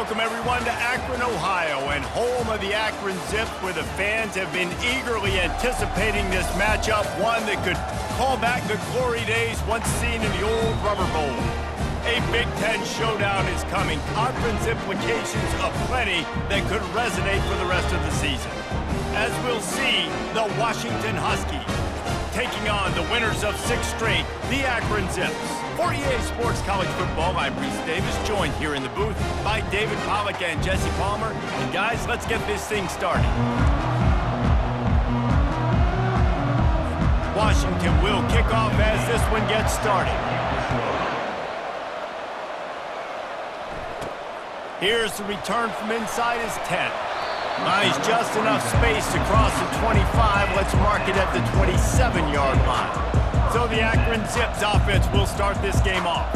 Welcome, everyone, to Akron, Ohio, and home of the Akron Zips, where the fans have been eagerly anticipating this matchup, one that could call back the glory days once seen in the old Rubber Bowl. A Big Ten showdown is coming, conference implications aplenty that could resonate for the rest of the season. As we'll see, the Washington Huskies taking on the winners of 6 straight, the Akron Zips. For EA Sports College Football, I'm Reese Davis, joined here in the booth by David Pollack and Jesse Palmer. And guys, let's get this thing started. Washington will kick off as this one gets started. Here's the return from inside his 10. Nice, just enough space to cross the 25. Let's mark it at the 27-yard line. So the Akron Zips offense will start this game off.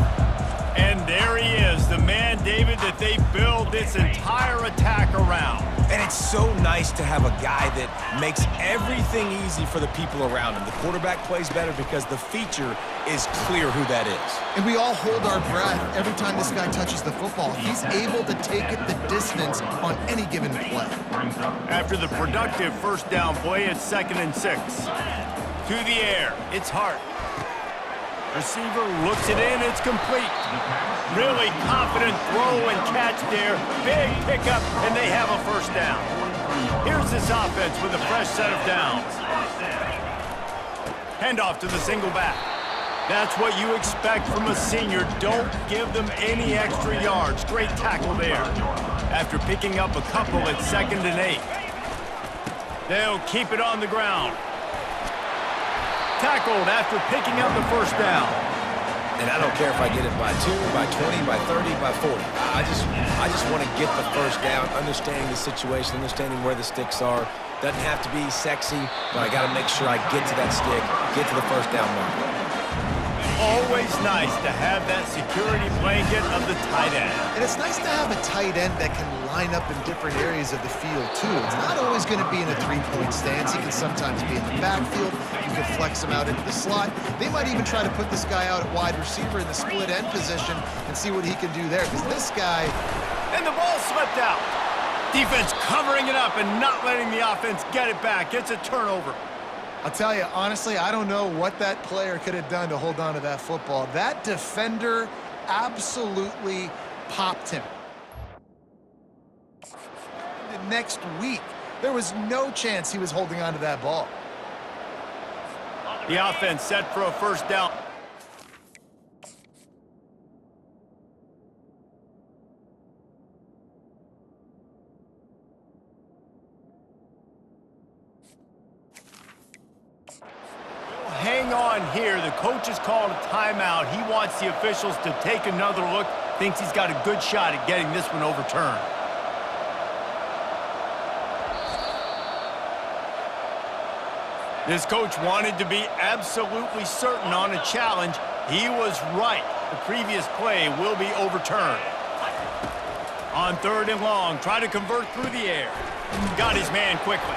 And there he is, the man, David, that they build this entire attack around. And it's so nice to have a guy that makes everything easy for the people around him. The quarterback plays better because the feature is clear who that is. And we all hold our breath every time this guy touches the football. He's able to take it the distance on any given play. After the productive first down play, it's 2nd and 6. To the air, it's Hart. Receiver looks it in, it's complete. Really confident throw and catch there. Big pickup, and they have a first down. Here's this offense with a fresh set of downs. Handoff to the single back. That's what you expect from a senior. Don't give them any extra yards. Great tackle there. After picking up a couple, it's 2nd and 8. They'll keep it on the ground. Tackled after picking up the first down. And I don't care if I get it by 2, by 20, by 30, by 40. I just want to get the first down, understanding the situation, understanding where the sticks are. Doesn't have to be sexy, but I got to make sure I get to that stick, get to the first down mark. Always nice to have that security blanket of the tight end. And it's nice to have a tight end that can line up in different areas of the field, too. It's not always going to be in a three-point stance. He can sometimes be in the backfield. You can flex him out into the slot. They might even try to put this guy out at wide receiver in the split end position and see what he can do there, because this guy... And the ball slipped out. Defense covering it up and not letting the offense get it back. It's a turnover. I'll tell you, honestly, I don't know what that player could have done to hold on to that football. That defender absolutely popped him. The next week, there was no chance he was holding on to that ball. The offense set for a first down. Hang on here. The coach has called a timeout. He wants the officials to take another look. Thinks he's got a good shot at getting this one overturned. This coach wanted to be absolutely certain on a challenge. He was right. The previous play will be overturned. On 3rd and long, try to convert through the air. Got his man quickly.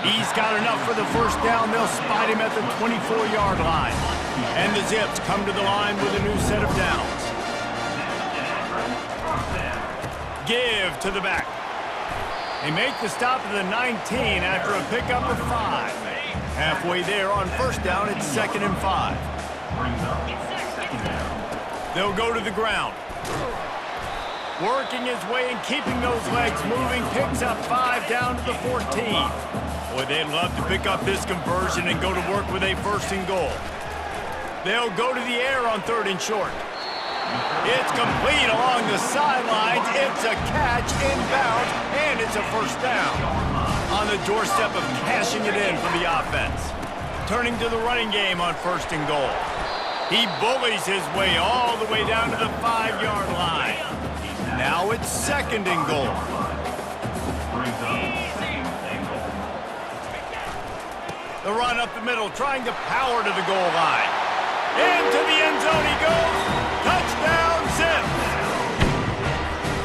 He's got enough for the first down. They'll spot him at the 24-yard line. And the Zips come to the line with a new set of downs. Give to the back. They make the stop at the 19 after a pickup of 5. Halfway there on first down, it's 2nd and 5. They'll go to the ground. Working his way and keeping those legs moving, picks up 5 down to the 14. Boy, they'd love to pick up this conversion and go to work with a 1st and goal. They'll go to the air on 3rd and short. It's complete along the sidelines. It's a catch inbound, and it's a first down. On the doorstep of cashing it in for the offense. Turning to the running game on 1st and goal. He bullies his way all the way down to the 5-yard line. Now it's 2nd and goal. The run up the middle, trying to power to the goal line. Into the end zone he goes. Touchdown, Zips.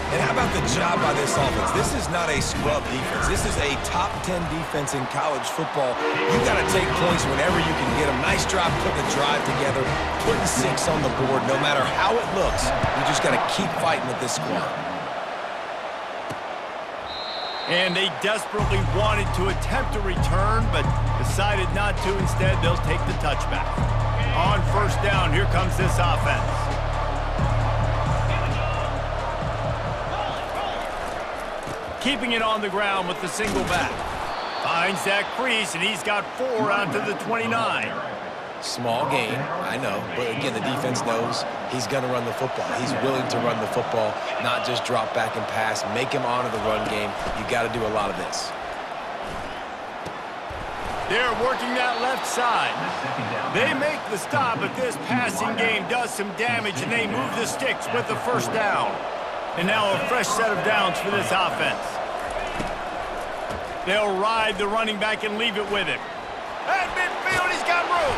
And how about the job by this offense? This is not a scrub defense. This is a top 10 defense in college football. You got to take points whenever you can get them. Nice job putting the drive together, putting 6 on the board. No matter how it looks, you just got to keep fighting with this squad. And they desperately wanted to attempt a return, but decided not to. Instead, they'll take the touchback. On first down, here comes this offense. Keeping it on the ground with the single back. Finds that crease, and he's got 4 out to the 29. Small gain, I know, but again, the defense knows he's going to run the football. He's willing to run the football, not just drop back and pass, make him honor the run game. You got to do a lot of this. They're working that left side. They make the stop, but this passing game does some damage, and they move the sticks with the first down. And now a fresh set of downs for this offense. They'll ride the running back and leave it with him. At midfield, he's got room.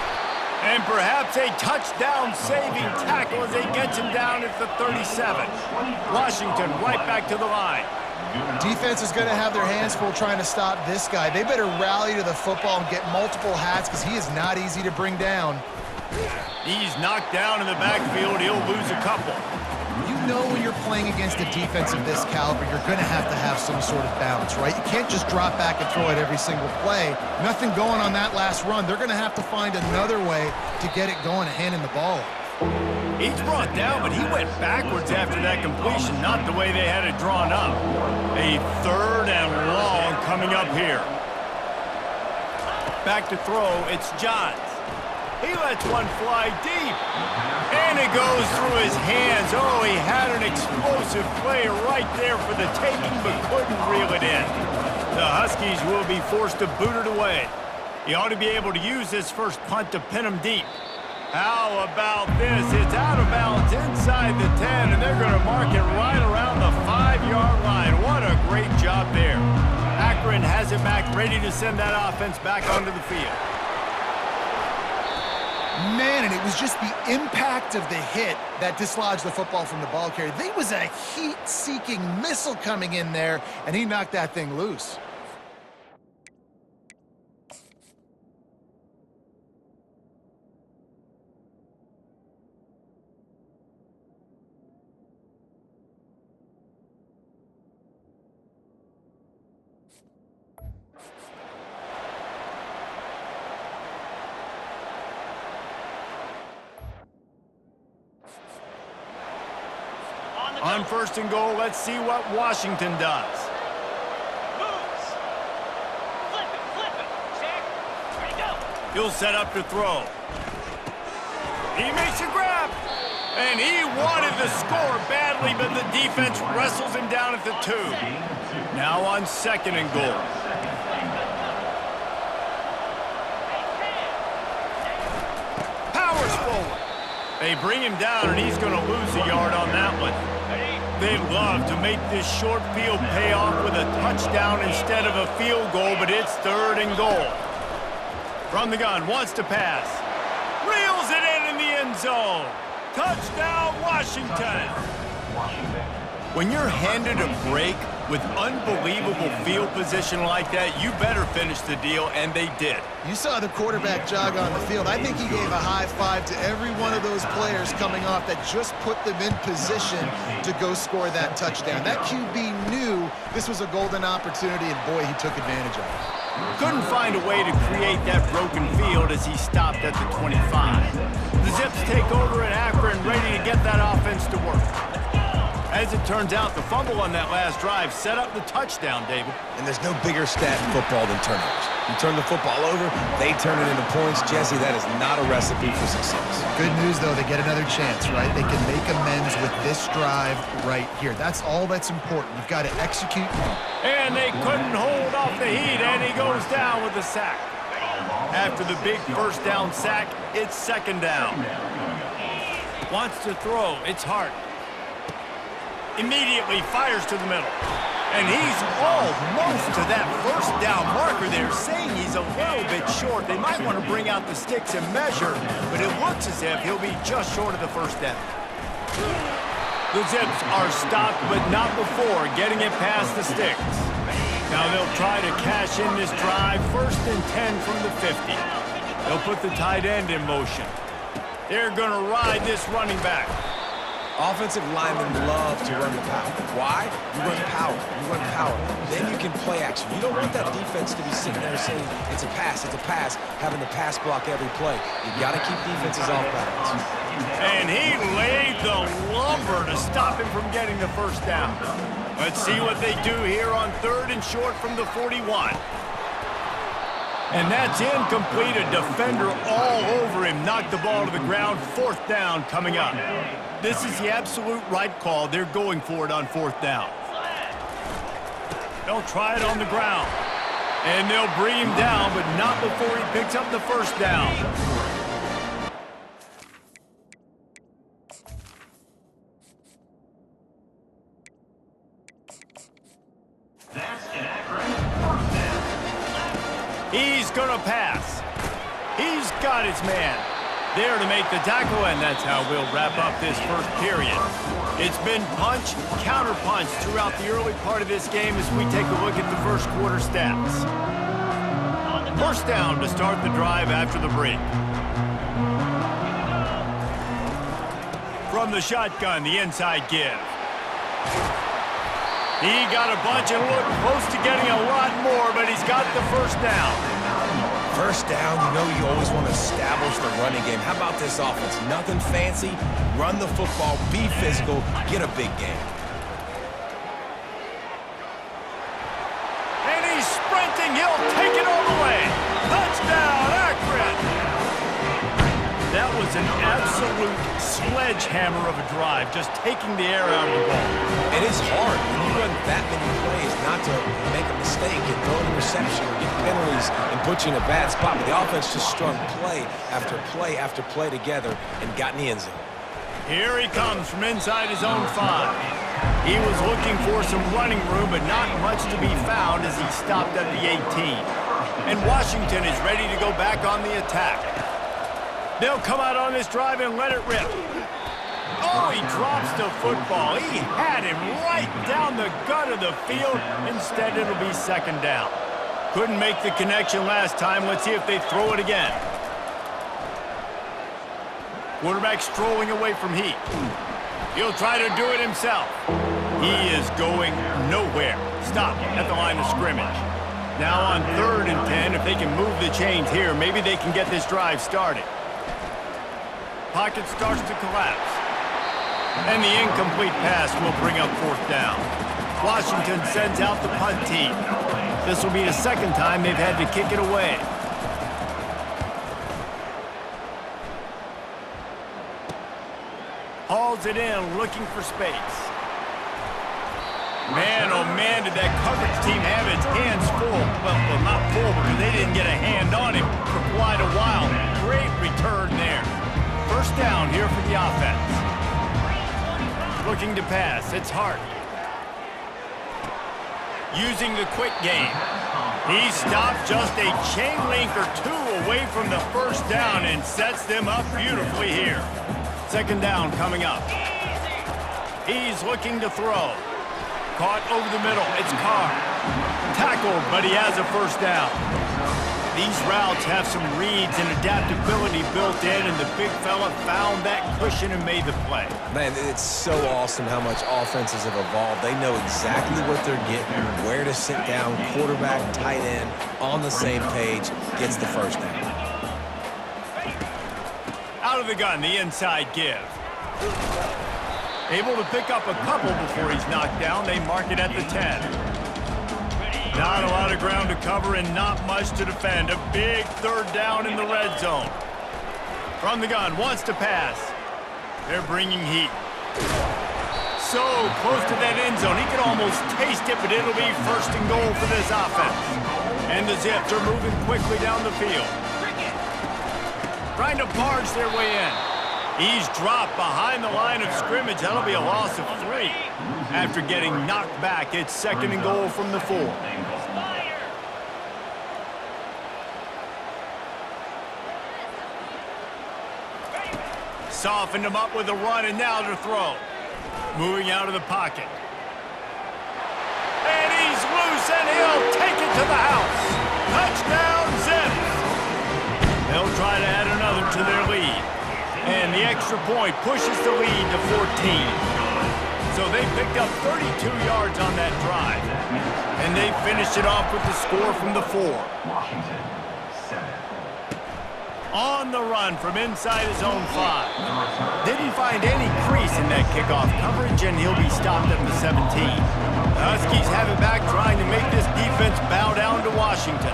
And perhaps a touchdown-saving tackle as they get him down at the 37. Washington right back to the line. Defense is going to have their hands full trying to stop this guy. They better rally to the football and get multiple hats because he is not easy to bring down. He's knocked down in the backfield. He'll lose a couple. You know when you're playing against a defense of this caliber, you're going to have some sort of balance, right? You can't just drop back and throw it every single play. Nothing going on that last run. They're going to have to find another way to get it going and handing the ball. He's brought down, but he went backwards after that completion, not the way they had it drawn up. A 3rd and long coming up here. Back to throw, it's Johns. He lets one fly deep. And it goes through his hands. Oh, he had an explosive play right there for the taking, but couldn't reel it in. The Huskies will be forced to boot it away. He ought to be able to use this first punt to pin him deep. How about this? It's out of bounds inside the 10, and they're going to mark it right around the 5-yard line. What a great job there. Akron has it back, ready to send that offense back onto the field. Man, and it was just the impact of the hit that dislodged the football from the ball carrier. There was a heat-seeking missile coming in there, and he knocked that thing loose. On first and goal, let's see what Washington does. Moves. Flip it. Check. Ready, go. He'll set up to throw. He makes a grab. And he wanted the score badly, but the defense wrestles him down at the 2. Now on 2nd and goal. Powers forward. They bring him down, and he's going to lose a yard on that one. They'd love to make this short field pay off with a touchdown instead of a field goal, but it's 3rd and goal. From the gun, wants to pass. Reels it in the end zone. Touchdown, Washington. When you're handed a break with unbelievable field position like that, you better finish the deal, and they did. You saw the quarterback jog on the field. I think he gave a high five to every one of those players coming off that just put them in position to go score that touchdown. That QB knew this was a golden opportunity, and boy, he took advantage of it. Couldn't find a way to create that broken field as he stopped at the 25. The Zips take over at Akron, ready to get that offense to work. As it turns out, the fumble on that last drive set up the touchdown, David. And there's no bigger stat in football than turnovers. You turn the football over, they turn it into points. Jesse, that is not a recipe for success. Good news, though, they get another chance, right? They can make amends with this drive right here. That's all that's important. You've got to execute. And they couldn't hold off the heat, and he goes down with a sack. After the big first down sack, it's 2nd down. Wants to throw. It's Hart. Immediately fires to the middle. And he's almost to that first down marker there, saying he's a little bit short. They might want to bring out the sticks and measure, but it looks as if he'll be just short of the first down. The Zips are stopped, but not before getting it past the sticks. Now they'll try to cash in this drive, 1st and 10 from the 50. They'll put the tight end in motion. They're going to ride this running back. Offensive linemen love to run the power. Why? You run power. You run power. Then you can play action. You don't want that defense to be sitting there saying, it's a pass, having the pass block every play. You got to keep defenses off balance. And he laid the lumber to stop him from getting the first down. Let's see what they do here on 3rd and short from the 41. And that's incomplete. A defender all over him. Knocked the ball to the ground. 4th down coming up. This is the absolute right call. They're going for it on 4th down. They'll try it on the ground. And they'll bring him down, but not before he picks up the first down. That's an Akron first down. He's going to pass. He's got his man there to make the tackle, and that's how we'll wrap up this first period. It's been punch, counter-punch throughout the early part of this game as we take a look at the first quarter stats. First down to start the drive after the break. From the shotgun, the inside give. He got a bunch and looked close to getting a lot more, but he's got the first down. First down, you know you always want to establish the running game. How about this offense? Nothing fancy. Run the football, be physical, get a big gain. And he's sprinting. He'll take it all the way. Touchdown, Akron! That was an absolute sledgehammer of a drive, just taking the air out of the ball. It is hard when you run that many plays not to make a mistake and throw an interception or get penalties and put you in a bad spot. But the offense just strung play after play after play together and got in the end zone. Here he comes from inside his own 5. He was looking for some running room, but not much to be found as he stopped at the 18. And Washington is ready to go back on the attack. They'll come out on this drive and let it rip. Oh, he drops the football. He had him right down the gut of the field. Instead, it'll be 2nd down. Couldn't make the connection last time. Let's see if they throw it again. Quarterback strolling away from Heat. He'll try to do it himself. He is going nowhere. Stop at the line of scrimmage. Now on 3rd and 10, if they can move the chains here, maybe they can get this drive started. Pocket starts to collapse. And the incomplete pass will bring up 4th down. Washington sends out the punt team. This will be the 2nd time they've had to kick it away. Hauls it in, looking for space. Man, oh man, did that coverage team have its hands full. Well, not full because they didn't get a hand on him for quite a while. Great return there. First down here for the offense. Looking to pass. It's Hart. Using the quick game. He stopped just a chain link or 2 away from the first down and sets them up beautifully here. 2nd down coming up. He's looking to throw. Caught over the middle. It's Carr. Tackled, but he has a first down. These routes have some reads and adaptability built in, and the big fella found that cushion and made the play. Man, it's so awesome how much offenses have evolved. They know exactly what they're getting, where to sit down, quarterback, tight end, on the same page, gets the first down. Out of the gun, the inside give. Able to pick up a couple before he's knocked down. They mark it at the 10. Not a lot of ground to cover and not much to defend. A big 3rd down in the red zone. From the gun, wants to pass. They're bringing heat. So close to that end zone. He can almost taste it, but it'll be 1st and goal for this offense. And the Zips are moving quickly down the field. Trying to barge their way in. He's dropped behind the line of scrimmage. That'll be a loss of 3. After getting knocked back, it's 2nd and goal from the 4. Softened him up with a run, and now to throw. Moving out of the pocket. And he's loose, and he'll take it to the house. Touchdown, Zips. They'll try to add another to their lead. And the extra point pushes the lead to 14. So they picked up 32 yards on that drive. And they finished it off with the score from the 4. Washington, 7. On the run from inside his own 5. Didn't find any crease in that kickoff coverage, and he'll be stopped at the 17. The Huskies have it back, trying to make this defense bow down to Washington.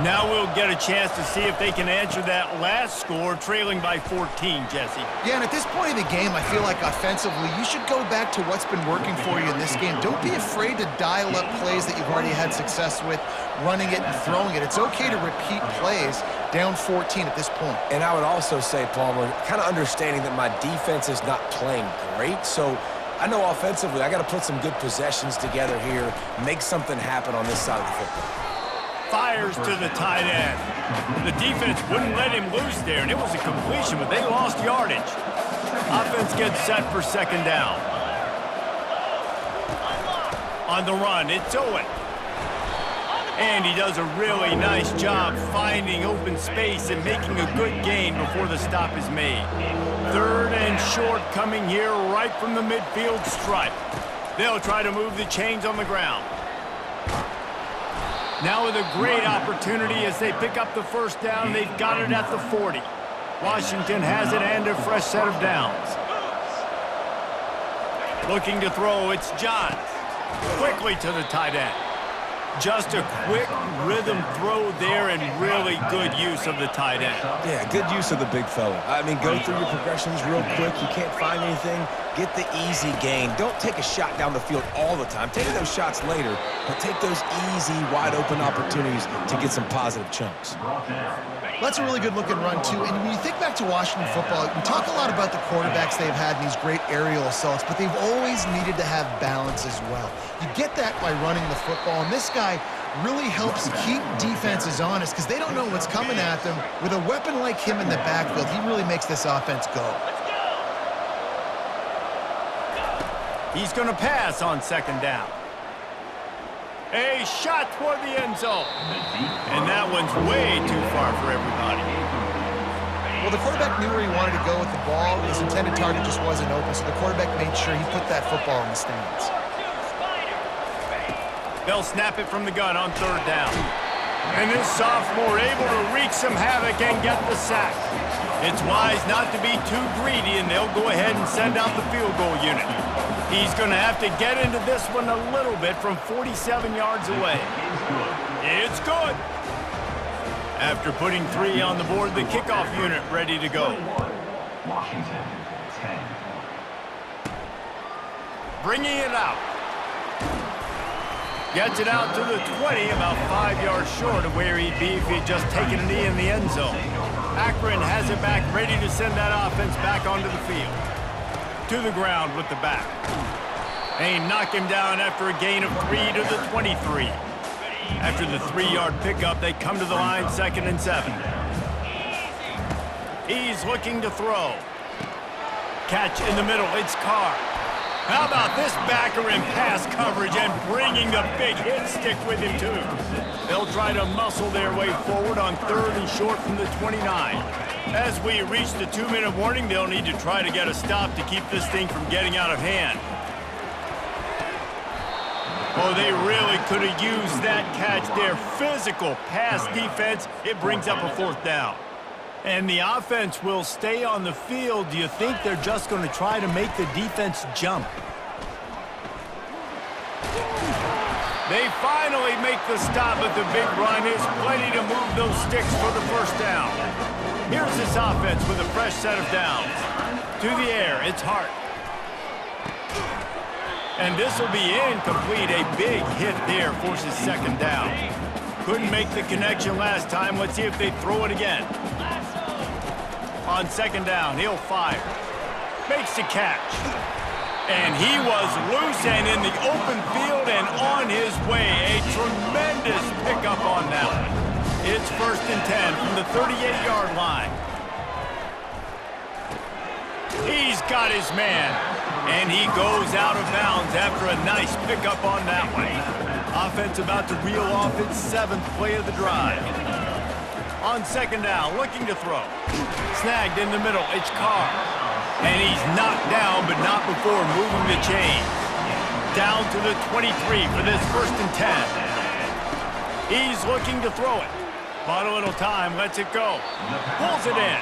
Now we'll get a chance to see if they can answer that last score, trailing by 14, Jesse. Yeah, and at this point in the game, I feel like offensively, you should go back to what's been working for you in this game. Don't be afraid to dial up plays that you've already had success with, running it and throwing it. It's okay to repeat plays down 14 at this point. And I would also say, Palmer, kind of understanding that my defense is not playing great, so I know offensively I got to put some good possessions together here, make something happen on this side of the football. Fires to the tight end. The defense wouldn't let him loose there, and it was a completion, but they lost yardage. Offense gets set for second down. On the run, it's Owen. And he does a really nice job finding open space and making a good gain before the stop is made. 3rd and short coming here right from the midfield stripe. They'll try to move the chains on the ground. Now with a great opportunity as they pick up the first down, they've got it at the 40. Washington has it and a fresh set of downs. Looking to throw, it's Johns. Quickly to the tight end. Just a quick rhythm throw there and really good use of the tight end. Yeah, good use of the big fella. I mean, go through your progressions real quick. You can't find anything, get the easy gain. Don't take a shot down the field all the time. Take those shots later, but take those easy, wide-open opportunities to get some positive chunks. That's a really good-looking run, too. And when you think back to Washington football, we talk a lot about the quarterbacks they've had in these great aerial assaults, but they've always needed to have balance as well. You get that by running the football, and this guy really helps keep defenses honest because they don't know what's coming at them. With a weapon like him in the backfield, he really makes this offense go. He's going to pass on second down. A shot toward the end zone. And that one's way too far for everybody. Well, the quarterback knew where he wanted to go with the ball. His intended target just wasn't open, so the quarterback made sure he put that football in the stands. They'll snap it from the gun on 3rd down. And this sophomore able to wreak some havoc and get the sack. It's wise not to be too greedy, and they'll go ahead and send out the field goal unit. He's going to have to get into this one a little bit from 47 yards away. It's good. After putting 3 on the board, the kickoff unit ready to go. Washington, 10. Bringing it out. Gets it out to the 20, about 5 yards short of where he'd be if he'd just taken a knee in the end zone. Akron has it back, ready to send that offense back onto the field. To the ground with the back. They knock him down after a gain of 3 to the 23. After the 3-yard pickup, they come to the line 2nd and 7. He's looking to throw. Catch in the middle, it's Carr. How about this backer in pass coverage and bringing the big hit stick with him too. They'll try to muscle their way forward on 3rd and short from the 29. As we reach the 2-minute warning, they'll need to try to get a stop to keep this thing from getting out of hand. Oh, they really could have used that catch there. Physical pass defense. It brings up a 4th down. And the offense will stay on the field. Do you think they're just going to try to make the defense jump? They finally make the stop, but the big run is plenty to move those sticks for the first down. Here's this offense with a fresh set of downs. To the air, it's Hart. And this will be incomplete. A big hit there forces 2nd down. Couldn't make the connection last time. Let's see if they throw it again. On 2nd down, he'll fire. Makes the catch. And he was loose and in the open field and on his way. A tremendous pickup on that one. It's 1st and 10 from the 38-yard line. He's got his man. And he goes out of bounds after a nice pickup on that one. Offense about to reel off its 7th play of the drive. On second down, looking to throw. Snagged in the middle, it's Carr. And he's knocked down, but not before moving the chains. Down to the 23 for this 1st and 10. He's looking to throw it. Bought a little time, lets it go. Pulls it in.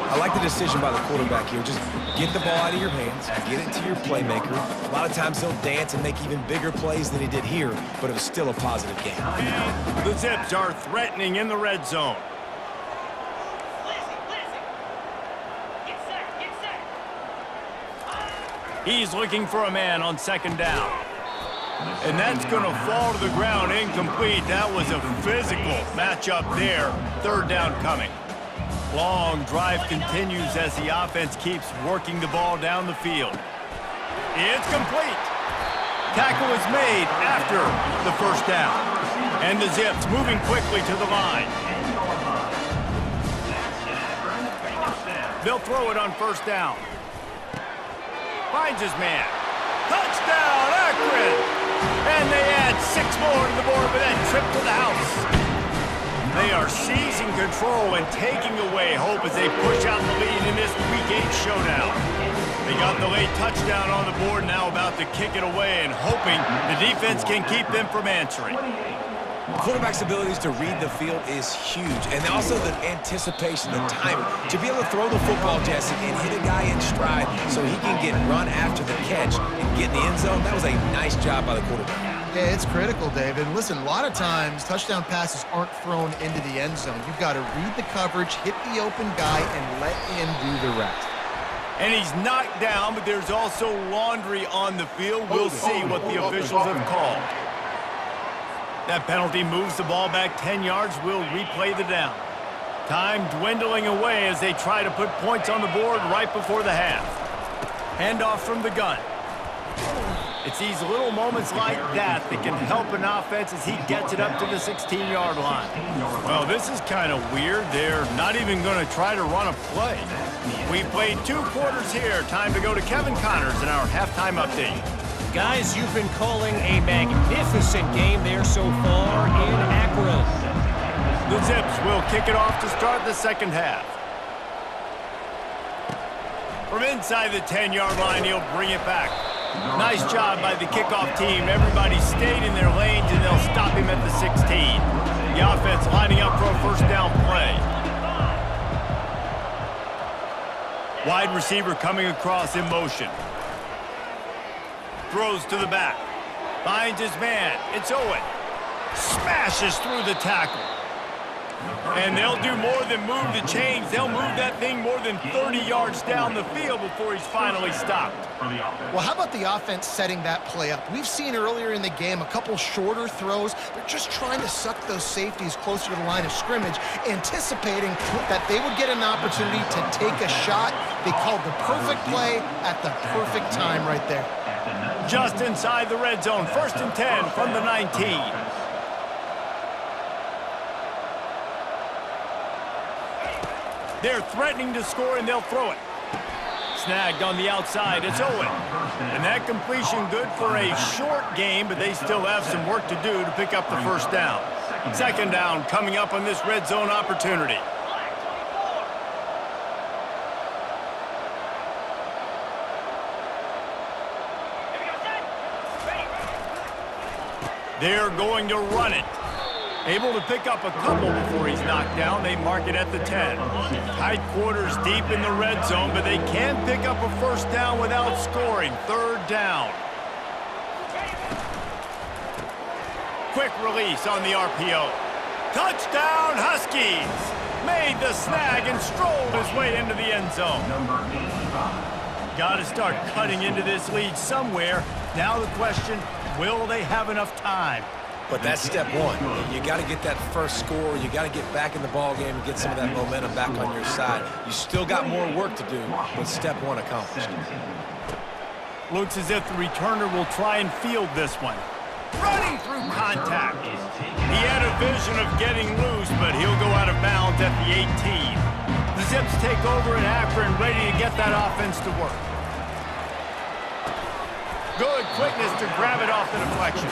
I like the decision by the quarterback here. Just get the ball out of your hands, get it to your playmaker. A lot of times he'll dance and make even bigger plays than he did here, but it was still a positive game. The Zips are threatening in the red zone. He's looking for a man on second down. And that's going to fall to the ground incomplete. That was a physical matchup there. 3rd down coming. Long drive continues as the offense keeps working the ball down the field. It's complete. Tackle is made after the 1st down. And the Zips moving quickly to the line. They'll throw it on 1st down. Finds his man. Touchdown, Akron! And they add 6 more to the board with that trip to the house. They are seizing control and taking away hope as they push out the lead in this Week 8 showdown. They got the late touchdown on the board, now about to kick it away and hoping the defense can keep them from answering. Quarterback's abilities to read the field is huge, and also the anticipation, the timing. To be able to throw the football, Jesse, and hit a guy in stride so he can get run after the catch and get in the end zone, that was a nice job by the quarterback. Yeah, it's critical, David. Listen, a lot of times touchdown passes aren't thrown into the end zone. You've got to read the coverage, hit the open guy, and let him do the rest. And he's knocked down, but there's also laundry on the field. We'll see what the officials have called. That penalty moves the ball back 10 yards. We'll replay the down. Time dwindling away as they try to put points on the board right before the half. Handoff from the gun. It's these little moments like that that can help an offense as he gets it up to the 16-yard line. Well, this is kind of weird. They're not even going to try to run a play. We've played 2 quarters here. Time to go to Kevin Connors in our halftime update. Guys, you've been calling a magnificent game there so far in Akron. The Zips will kick it off to start the 2nd half. From inside the 10-yard line, he'll bring it back. Nice job by the kickoff team. Everybody stayed in their lanes, and they'll stop him at the 16. The offense lining up for a 1st down play. Wide receiver coming across in motion. Throws to the back. Finds his man. It's Owen. Smashes through the tackle. And they'll do more than move the chains. They'll move that thing more than 30 yards down the field before he's finally stopped. Well, how about the offense setting that play up? We've seen earlier in the game a couple shorter throws. They're just trying to suck those safeties closer to the line of scrimmage, anticipating that they would get an opportunity to take a shot. They called the perfect play at the perfect time right there. Just inside the red zone, 1st and 10 from the 19. They're threatening to score, and they'll throw it. Snagged on the outside, it's Owen. And that completion good for a short game, but they still have some work to do to pick up the 1st down. 2nd down coming up on this red zone opportunity. They're going to run it. Able to pick up a couple before he's knocked down. They mark it at the 10. Tight quarters deep in the red zone, but they can pick up a 1st down without scoring. 3rd down. Quick release on the RPO. Touchdown, Huskies! Made the snag and strolled his way into the end zone. Got to start cutting into this lead somewhere. Now the question, will they have enough time? But that's step 1. You got to get that first score. You got to get back in the ball game and get some of that momentum back on your side. You still got more work to do, but step 1 accomplished. Looks as if the returner will try and field this one. Running through contact. He had a vision of getting loose, but he'll go out of bounds at the 18. The Zips take over in Akron, ready to get that offense to work. Good quickness to grab it off the deflection.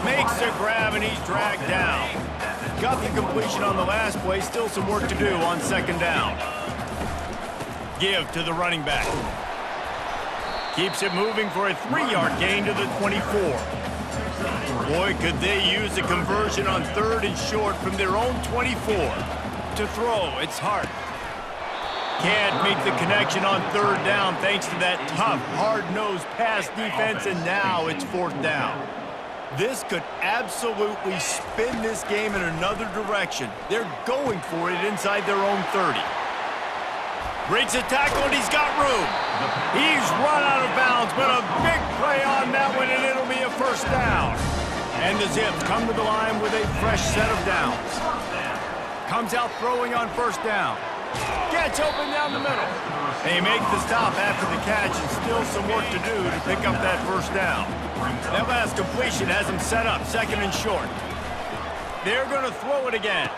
Makes the grab, and he's dragged down. got the completion on the last play. Still some work to do on second down. Give to the running back. Keeps it moving for a 3-yard gain to the 24. Boy, could they use a conversion on 3rd and short from their own 24. To throw, it's Hart. Can't make the connection on 3rd down thanks to that tough, hard-nosed pass defense, and now it's 4th down. This could absolutely spin this game in another direction. They're going for it inside their own 30. Breaks a tackle, and he's got room. He's run out of bounds, but a big play on that one, and it'll be a 1st down. And the Zips come to the line with a fresh set of downs. Comes out throwing on 1st down. Gets open down the middle. They make the stop after the catch, and still some work to do to pick up that 1st down. That last completion has him set up 2nd and short. They're going to throw it again.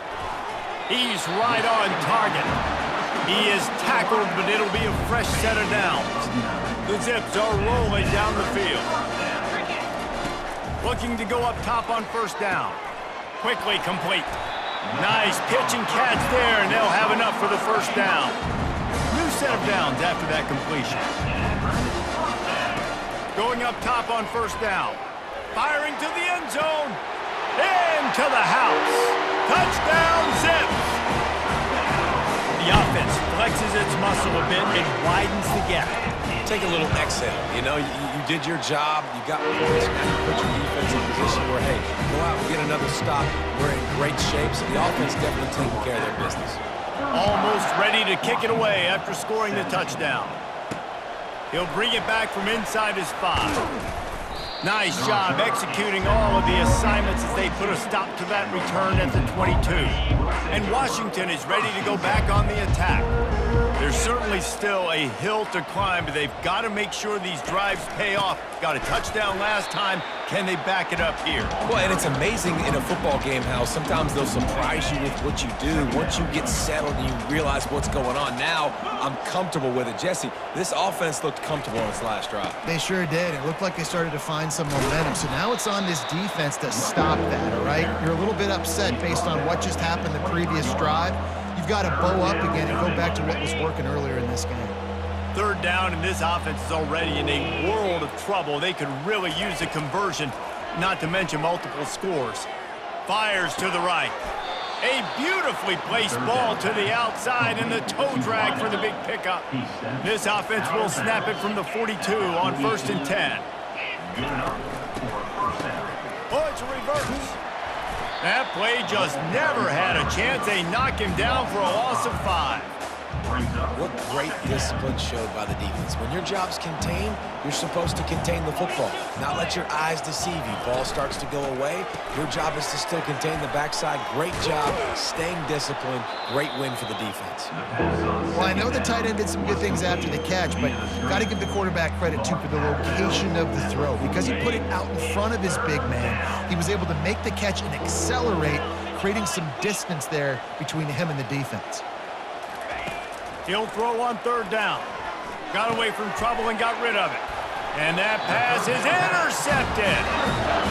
He's right on target. He is tackled, but it'll be a fresh set of downs. The Zips are rolling down the field. Looking to go up top on 1st down. Quickly complete. Nice pitch and catch there, and they'll have enough for the 1st down. New set of downs after that completion. Going up top on 1st down. Firing to the end zone. Into the house. Touchdown, Zips. The offense flexes its muscle a bit and widens the gap. Take a little exhale. You know, you did your job. You got points. Now you put your defense in a position where, hey, go out and get another stop. We're in great shape, so the offense definitely taking care of their business. Almost ready to kick it away after scoring the touchdown. He'll bring it back from inside his 5. Nice job executing all of the assignments as they put a stop to that return at the 22. And Washington is ready to go back on the attack. There's certainly still a hill to climb, but they've got to make sure these drives pay off. Got a touchdown last time. Can they back it up here? Well, and it's amazing in a football game how sometimes they'll surprise you with what you do. Once you get settled and you realize what's going on, now I'm comfortable with it. Jesse, this offense looked comfortable on its last drive. They sure did. It looked like they started to find some momentum. So now it's on this defense to stop that, all right? You're a little bit upset based on what just happened the previous drive. You've got to bow up again and go back to what was working earlier in this game. 3rd down, and this offense is already in a world of trouble. They could really use a conversion, not to mention multiple scores. Fires to the right. A beautifully placed ball to the outside, and the toe drag for the big pickup. This offense will snap it from the 42 on 1st and 10. Oh, it's a reverse. That play just never had a chance. They knock him down for a loss of 5. What great discipline showed by the defense. When your job's contained, you're supposed to contain the football, not let your eyes deceive you. Ball starts to go away. Your job is to still contain the backside. Great job staying disciplined. Great win for the defense. Well, I know the tight end did some good things after the catch, but got to give the quarterback credit, too, for the location of the throw. Because he put it out in front of his big man, he was able to make the catch and accelerate, creating some distance there between him and the defense. He'll throw on 3rd down. Got away from trouble and got rid of it. And that pass is intercepted.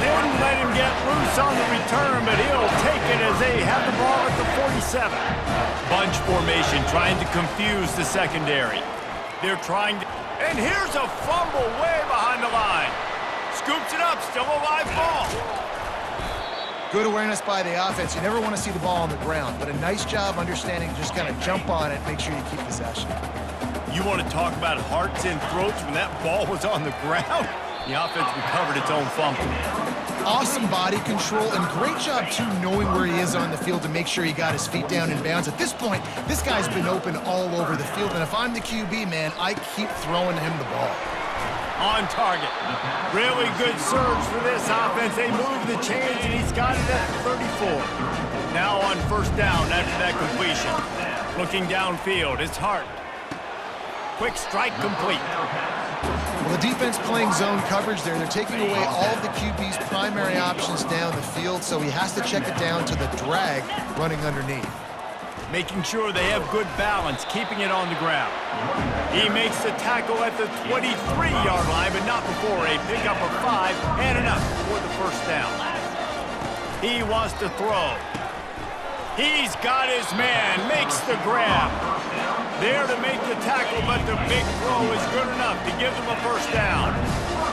Didn't let him get loose on the return, but he'll take it as they have the ball at the 47. Bunch formation trying to confuse the secondary. They're trying to... And here's a fumble way behind the line. Scoops it up, still a live ball. Good awareness by the offense. You never want to see the ball on the ground, but a nice job understanding to just kind of jump on it, make sure you keep possession. You want to talk about hearts and throats when that ball was on the ground? The offense recovered its own fumble. Awesome body control and great job, too, knowing where he is on the field to make sure he got his feet down in bounds. At this point, this guy's been open all over the field, and if I'm the QB, man, I keep throwing him the ball. On target. Really good surge for this offense. They move the chains, and he's got it at 34. Now on 1st down after that completion. Looking downfield, it's Hart. Quick strike complete. Well, the defense playing zone coverage there. They're taking away all of the QB's primary options down the field, so he has to check it down to the drag running underneath. Making sure they have good balance, keeping it on the ground. He makes the tackle at the 23-yard line, but not before a pickup of 5 and enough for the 1st down. He wants to throw. He's got his man, makes the grab. There to make the tackle, but the big throw is good enough to give them a first down.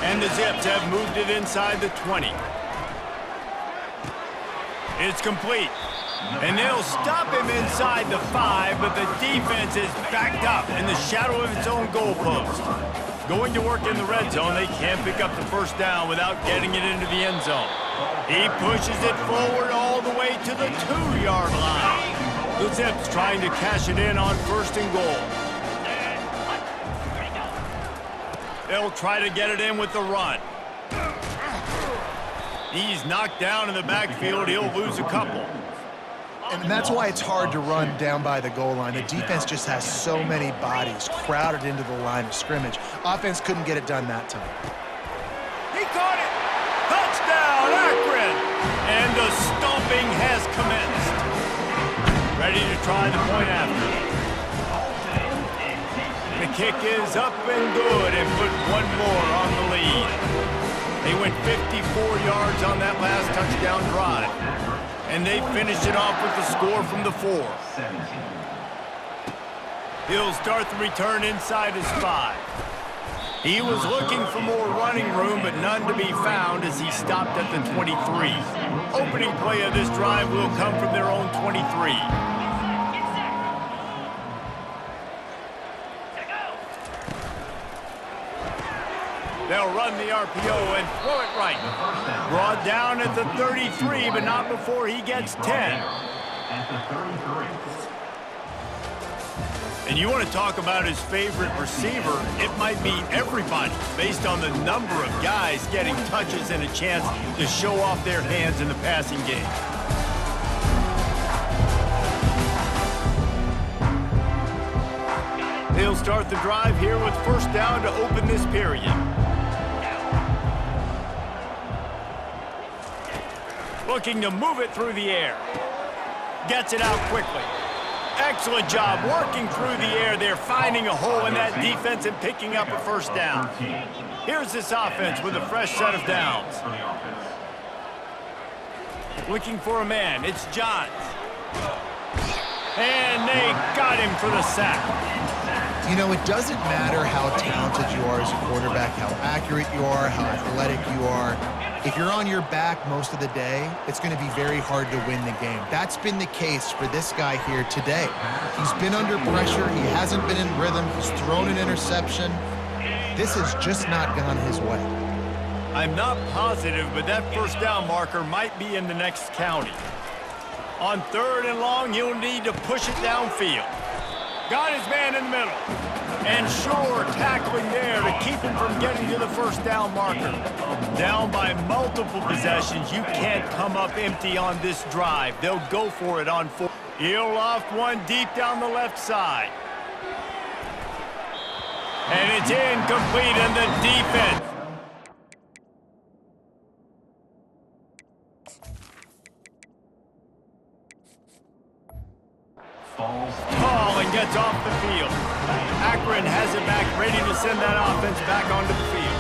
And the Zips have moved it inside the 20. It's complete. And they'll stop him inside the 5, but the defense is backed up in the shadow of its own goalpost. Going to work in the red zone, they can't pick up the first down without getting it into the end zone. He pushes it forward all the way to the 2-yard line. The Zips trying to cash it in on 1st and goal. They'll try to get it in with the run. He's knocked down in the backfield. He'll lose a couple. And that's why it's hard to run down by the goal line. The defense just has so many bodies crowded into the line of scrimmage. Offense couldn't get it done that time. He caught it! Touchdown, Akron! And the stomping has commenced. Ready to try the point after. The kick is up and good and put one more on the lead. They went 54 yards on that last touchdown drive. And they finished it off with the score from the 4. He'll start the return inside his 5. He was looking for more running room, but none to be found as he stopped at the 23. Opening play of this drive will come from their own 23. They'll run the RPO and throw it right. Brought down at the 33, but not before he gets 10. And you want to talk about his favorite receiver, it might be everybody, based on the number of guys getting touches and a chance to show off their hands in the passing game. They'll start the drive here with first down to open this period. Looking to move it through the air. Gets it out quickly. Excellent job working through the air. They're finding a hole in that defense and picking up a first down. Here's this offense with a fresh set of downs. Looking for a man. It's Johns. And they got him for the sack. You know, it doesn't matter how talented you are as a quarterback, how accurate you are, how athletic you are. If you're on your back most of the day, it's going to be very hard to win the game. That's been the case for this guy here today. He's been under pressure. He hasn't been in rhythm. He's thrown an interception. This has just not gone his way. I'm not positive, but that first down marker might be in the next county. On 3rd and long, he'll need to push it downfield. Got his man in the middle. And sure, tackling there to keep him from getting to the first down marker. Down by multiple possessions, you can't come up empty on this drive. They'll go for it on 4. He'll loft one deep down the left side. And it's incomplete, and the defense. Tall and gets off the field. Akron has it back, ready to send that offense back onto the field.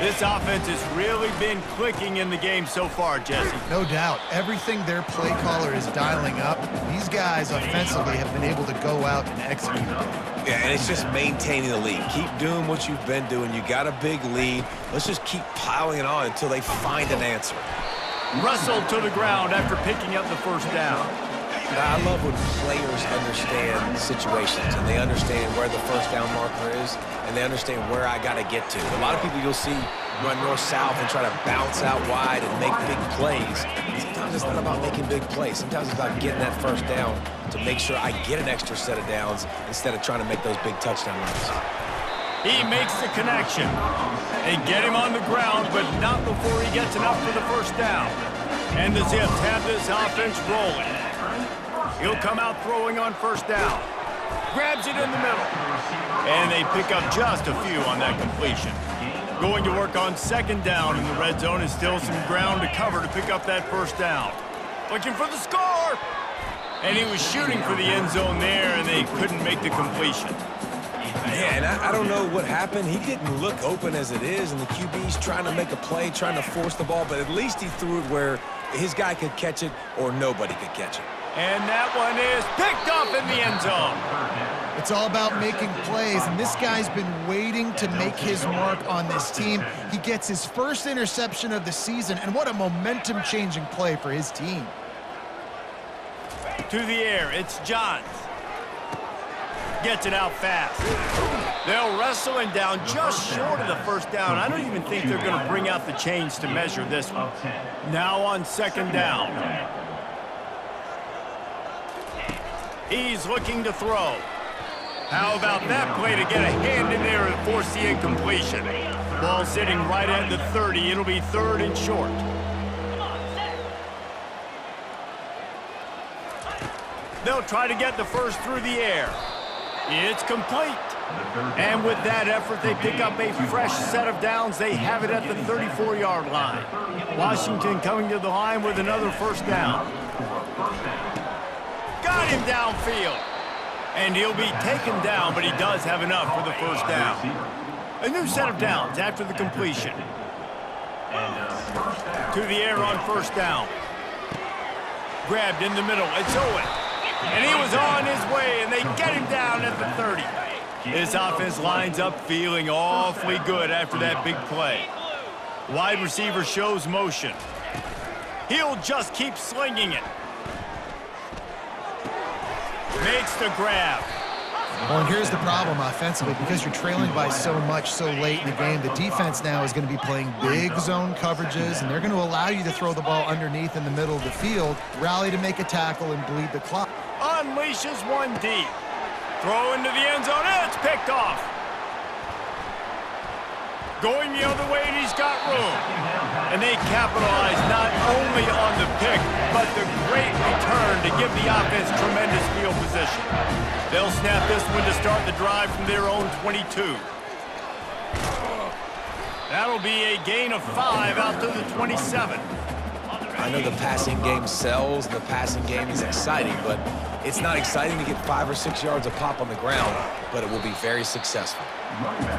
This offense has really been clicking in the game so far, Jesse. No doubt. Everything their play caller is dialing up, these guys offensively have been able to go out and execute. Yeah, and it's just maintaining the lead. Keep doing what you've been doing. You got a big lead. Let's just keep piling it on until they find an answer. Wrestled to the ground after picking up the first down. I love when players understand situations and they understand where the first down marker is and they understand where I got to get to. A lot of people you'll see run north-south and try to bounce out wide and make big plays. Sometimes it's not about making big plays. Sometimes it's about getting that first down to make sure I get an extra set of downs instead of trying to make those big touchdown runs. He makes the connection. They get him on the ground, but not before he gets enough for the first down. And the Zips have this offense rolling. He'll come out throwing on first down. Grabs it in the middle. And they pick up just a few on that completion. Going to work on second down in the red zone is still some ground to cover to pick up that first down. Looking for the score! And he was shooting for the end zone there, and they couldn't make the completion. Yeah, and I don't know what happened. He didn't look open as it is, and the QB's trying to make a play, trying to force the ball, but at least he threw it where his guy could catch it or nobody could catch it. And that one is picked off in the end zone. It's all about making plays, and this guy's been waiting to make his mark on this team. He gets his first interception of the season, and what a momentum-changing play for his team. To the air, it's Johns. Gets it out fast. They'll wrestle him down just short of the first down. I don't even think they're going to bring out the chains to measure this one. Now on second down. He's looking to throw. How about that play to get a hand in there and force the incompletion? Ball sitting right at the 30. It'll be third and short. They'll try to get the first through the air. It's complete. And with that effort, they pick up a fresh set of downs. They have it at the 34-yard line. Washington coming to the line with another first down. Got him downfield. And he'll be taken down, but he does have enough for the first down. A new set of downs after the completion. To the air on first down. Grabbed in the middle. It's Owen. And he was on his way, and they get him down at the 30. This offense lines up feeling awfully good after that big play. Wide receiver shows motion. He'll just keep slinging it. Makes the grab. Well, and here's the problem offensively. Because you're trailing by so much so late in the game, the defense now is going to be playing big zone coverages, and they're going to allow you to throw the ball underneath in the middle of the field, rally to make a tackle, and bleed the clock. Unleashes one deep. Throw into the end zone. It's picked off. Going the other way, and he's got room. And they capitalize not only on the pick, but the great return to give the offense tremendous field position. They'll snap this one to start the drive from their own 22. That'll be a gain of 5 out to the 27. I know the passing game sells, and the passing game is exciting, but it's not exciting to get 5 or 6 yards a pop on the ground, but it will be very successful.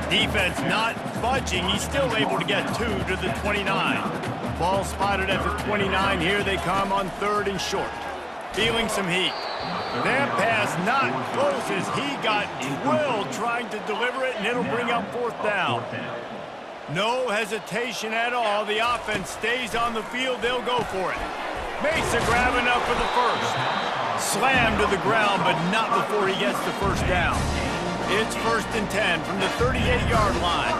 Defense not budging. He's still able to get 2 to the 29. Ball spotted at the 29. Here they come on third and short. Feeling some heat. That pass not close as he got drilled trying to deliver it, and it'll bring up fourth down. No hesitation at all. The offense stays on the field. They'll go for it. Makes a grab enough for the first. Slammed to the ground, but not before he gets the first down. It's first and 10 from the 38-yard line.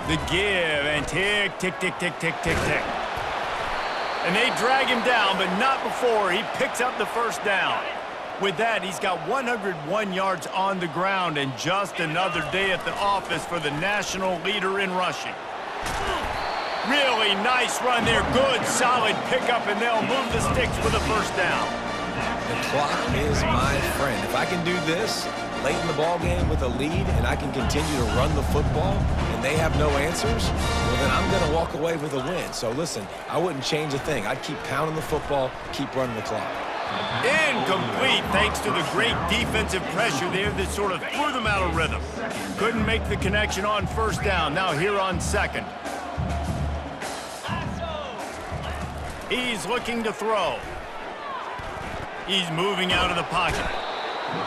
The give and tick, tick, tick, tick, tick, tick, tick. And they drag him down, but not before he picks up the first down. With that, he's got 101 yards on the ground and just another day at the office for the national leader in rushing. Really nice run there. Good, solid pickup, and they'll move the sticks for the first down. The clock is my friend. If I can do this late in the ball game with a lead and I can continue to run the football and they have no answers, well, then I'm going to walk away with a win. So listen, I wouldn't change a thing. I'd keep pounding the football, keep running the clock. Incomplete thanks to the great defensive pressure there that sort of threw them out of rhythm. Couldn't make the connection on first down. Now here on second. He's looking to throw. He's moving out of the pocket.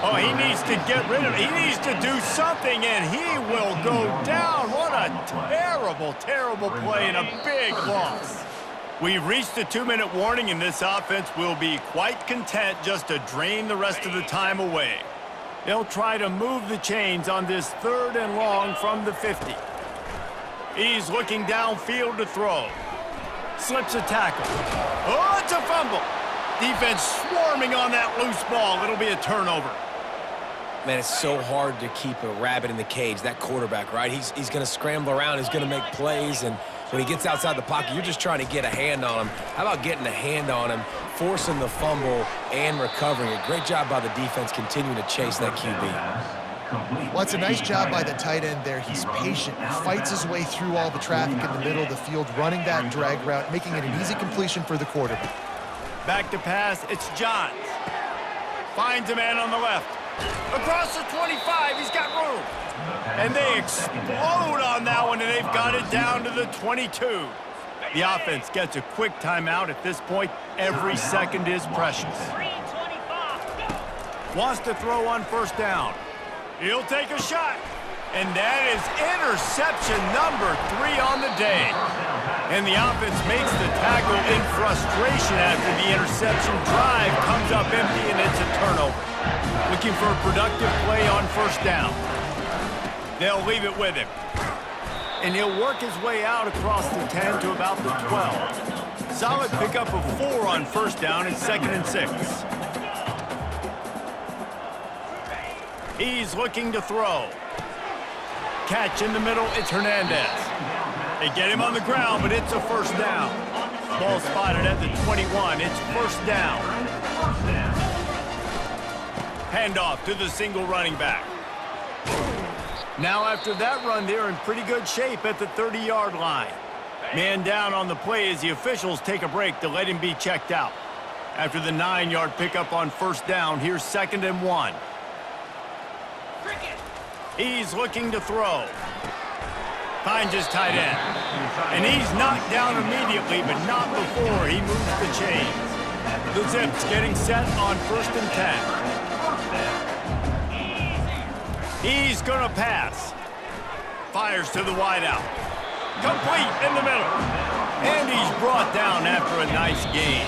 Oh, he needs to get rid of it. He needs to do something, and he will go down. What a terrible, terrible play and a big loss. We've reached the 2-minute warning, and this offense will be quite content just to drain the rest of the time away. They'll try to move the chains on this third and long from the 50. He's looking downfield to throw. Slips a tackle. Oh, it's a fumble. Defense swarming on that loose ball. It'll be a turnover. Man, it's so hard to keep a rabbit in the cage, that quarterback, right? He's going to scramble around. He's going to make plays, and when he gets outside the pocket, you're just trying to get a hand on him. How about getting a hand on him, forcing the fumble, and recovering it? Great job by the defense continuing to chase that QB. Well, it's a nice job by the tight end there. He's patient. He fights his way through all the traffic in the middle of the field, running that drag route, making it an easy completion for the quarterback. Back to pass, it's Johns. Finds a man on the left. Across the 25, he's got room. And they explode on that one, and they've got it down to the 22. The offense gets a quick timeout. At this point, every second is precious. Wants to throw on first down. He'll take a shot. And that is interception number 3 on the day. And the offense makes the tackle in frustration after the interception. Drive comes up empty, and it's a turnover. Looking for a productive play on first down. They'll leave it with him. And he'll work his way out across the 10 to about the 12. Solid pickup of 4 on first down and 2nd and 6. He's looking to throw. Catch in the middle, it's Hernandez. They get him on the ground, but it's a first down. Ball spotted at the 21, it's first down. Handoff to the single running back. Now after that run, they're in pretty good shape at the 30-yard line. Man down on the play as the officials take a break to let him be checked out. After the 9-yard pickup on first down, here's 2nd and 1. He's looking to throw. Finds his tight end. And he's knocked down immediately, but not before he moves the chains. The Zips getting set on 1st and 10. He's going to pass. Fires to the wideout. Complete in the middle. And he's brought down after a nice gain.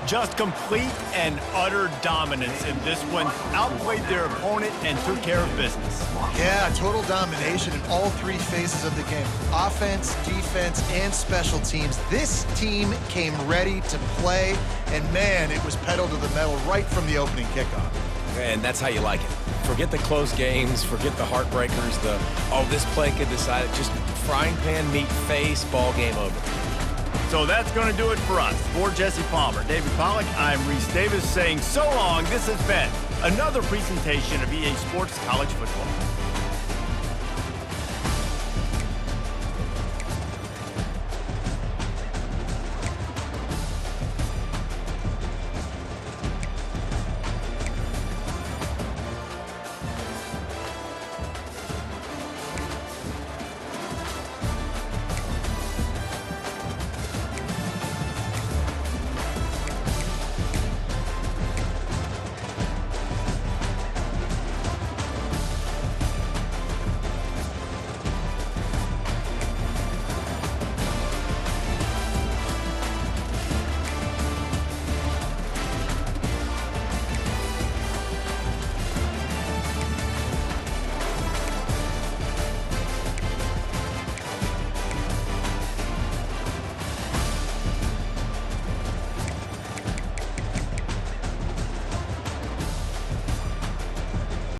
Just complete and utter dominance in this one. Outplayed their opponent and took care of business. Yeah, total domination in all 3 phases of the game. Offense, defense, and special teams. This team came ready to play, and man, it was pedal to the metal right from the opening kickoff. And that's how you like it. Forget the close games, forget the heartbreakers, this play could decide it. Just frying pan meet face, ball game over. So that's going to do it for us. For Jesse Palmer, David Pollack, I'm Reese Davis saying so long. This has been another presentation of EA Sports College Football.